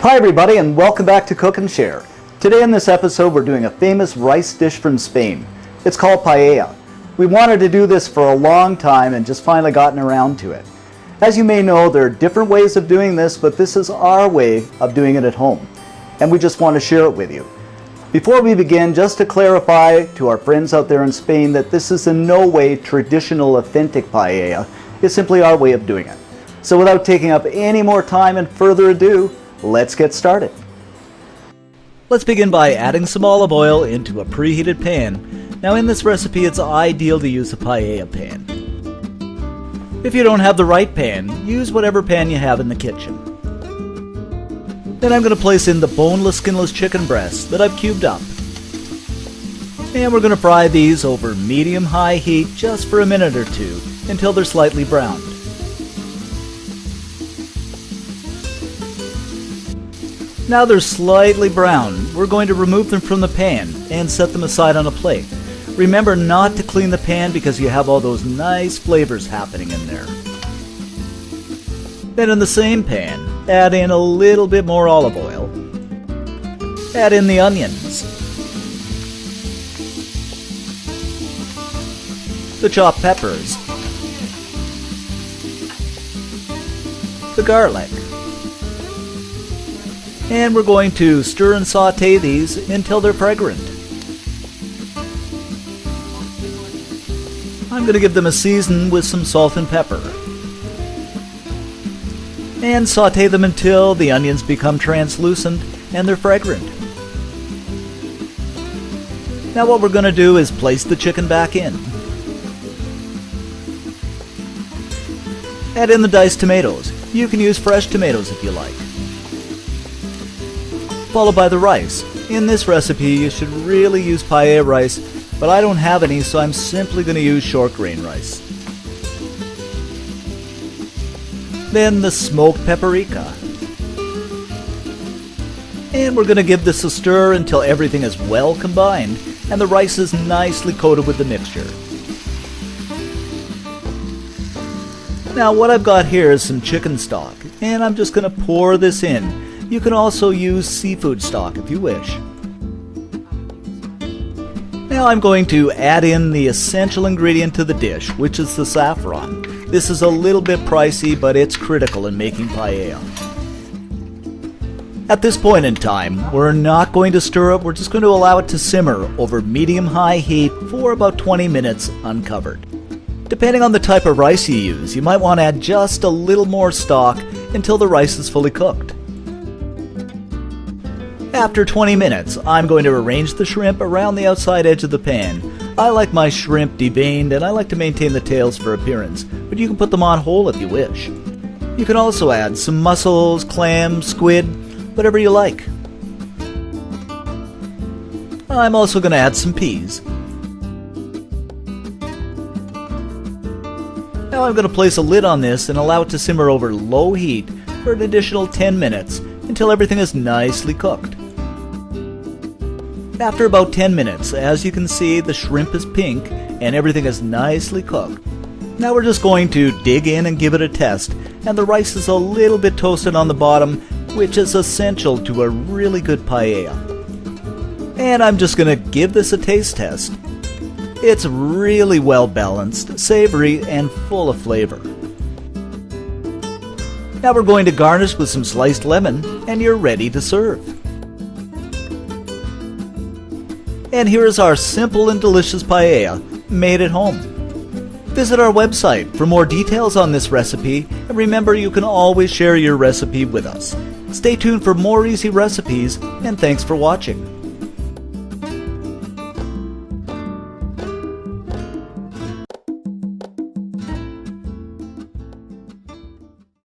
Hi everybody, and welcome back to Cook and Share. Today in this episode we're doing a famous rice dish from Spain. It's called paella. We wanted to do this for a long time and just finally gotten around to it. As you may know, there are different ways of doing this, but this is our way of doing it at home, and we just want to share it with you. Before we begin, just to clarify to our friends out there in Spain that this is in no way traditional authentic paella. It's simply our way of doing it. So without taking up any more time and further ado, let's get started. Let's begin by adding some olive oil into a preheated pan. Now in this recipe it's ideal to use a paella pan. If you don't have the right pan, use whatever pan you have in the kitchen. Then I'm going to place in the boneless, skinless chicken breasts that I've cubed up. And we're going to fry these over medium-high heat just for a minute or two until they're slightly browned. Now they're slightly brown, we're going to remove them from the pan and set them aside on a plate. Remember not to clean the pan because you have all those nice flavors happening in there. Then in the same pan, add in a little bit more olive oil. Add in the onions, the chopped peppers, the garlic, and we're going to stir and saute these until they're fragrant. I'm going to give them a season with some salt and pepper. And saute them until the onions become translucent and they're fragrant. Now what we're going to do is place the chicken back in. Add in the diced tomatoes. You can use fresh tomatoes if you like. Followed by the rice. In this recipe you should really use paella rice, but I don't have any, so I'm simply going to use short grain rice. Then the smoked paprika. And we're going to give this a stir until everything is well combined and the rice is nicely coated with the mixture. Now what I've got here is some chicken stock, and I'm just going to pour this in. You can also use seafood stock if you wish. Now I'm going to add in the essential ingredient to the dish, which is the saffron. This is a little bit pricey, but it's critical in making paella. At this point in time, we're not going to stir it, we're just going to allow it to simmer over medium-high heat for about 20 minutes uncovered. Depending on the type of rice you use, you might want to add just a little more stock until the rice is fully cooked. After 20 minutes, I'm going to arrange the shrimp around the outside edge of the pan. I like my shrimp deveined and I like to maintain the tails for appearance, but you can put them on whole if you wish. You can also add some mussels, clams, squid, whatever you like. I'm also going to add some peas. Now I'm going to place a lid on this and allow it to simmer over low heat for an additional 10 minutes until everything is nicely cooked. After about 10 minutes, as you can see, the shrimp is pink and everything is nicely cooked. Now we're just going to dig in and give it a test, and the rice is a little bit toasted on the bottom, which is essential to a really good paella. And I'm just going to give this a taste test. It's really well balanced, savory, and full of flavor. Now we're going to garnish with some sliced lemon, and you're ready to serve. And here is our simple and delicious paella, made at home. Visit our website for more details on this recipe, and remember you can always share your recipe with us. Stay tuned for more easy recipes, and thanks for watching.